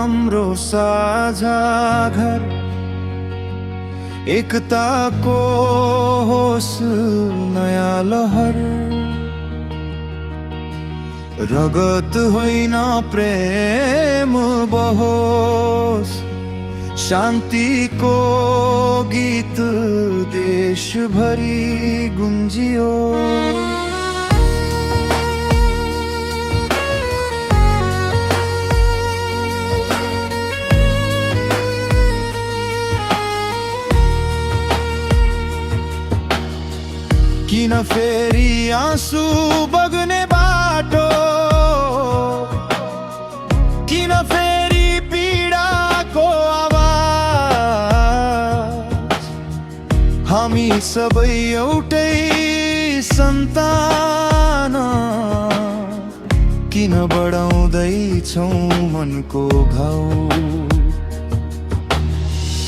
हाम्रो साझा घर एकताको होस् नयाँ लहर रगत होइन प्रेम बहोस् शान्तिको गीत देशभरि गुन्जियो किन फेरि आँसु बग्ने बाटो किन फेरि पीडाको आवाज हामी सबै एउटै सन्तान किन बढाउँदैछौँ मनको घाउ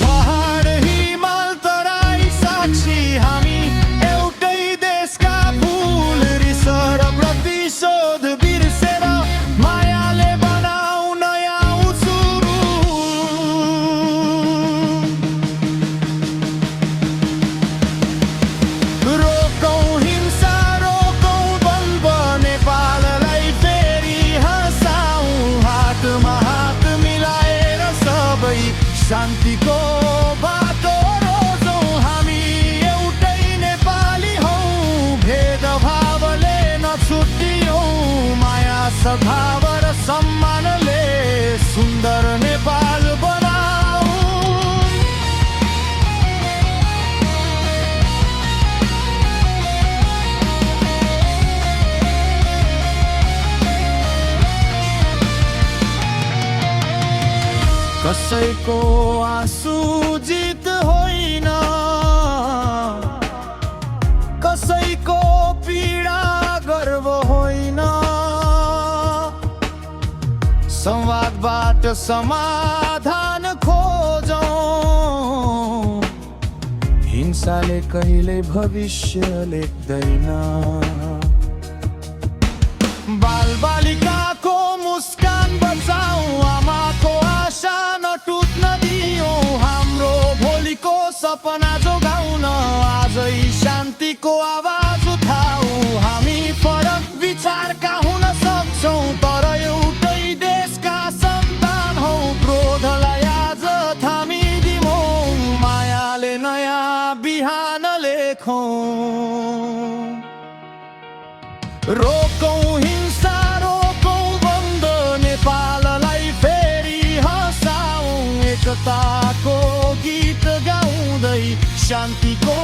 पहाड हिमाल तराई साक्षी हामी प्रतिशोध बिर्सेर मायाले बनाऊ नयाँ सुरु रोकौं हिंसा रोकौं द्वन्द्व नेपाललाई फेरि हँसाऊ हातमा हात मिलाएर सबै शान्तिको बाटो रोजौं हामी एउटै नेपाली हौ भेदभावले छुट्टियौं माया सद्भाव र सम्मानले सुन्दर नेपाल बनाऊ कसैको आँसु जित होइन कसैको पीडा गर्व होइन संवादबाट समाधान खोजौं हिंसाले कहिल्यै भविष्य लेख्दैन बालबालिकाको मुस्कान बचाऊ आमाको आशा नटुट्न दियौं हाम्रो भोलिको सपना जोगाउन आजै शान्तिको आवाज उठाऊ हामी फरक विचारका हुन सक्छौं तर एउटै देशका सन्तान हौ क्रोधलाई आज थामिदिमौं मायाले नयाँ बिहान लेखौं रोकौं हिंसा रोकौं द्वन्द्व नेपाललाई फेरि हँसाऊ एकताको गीत गाउँदै शान्तिको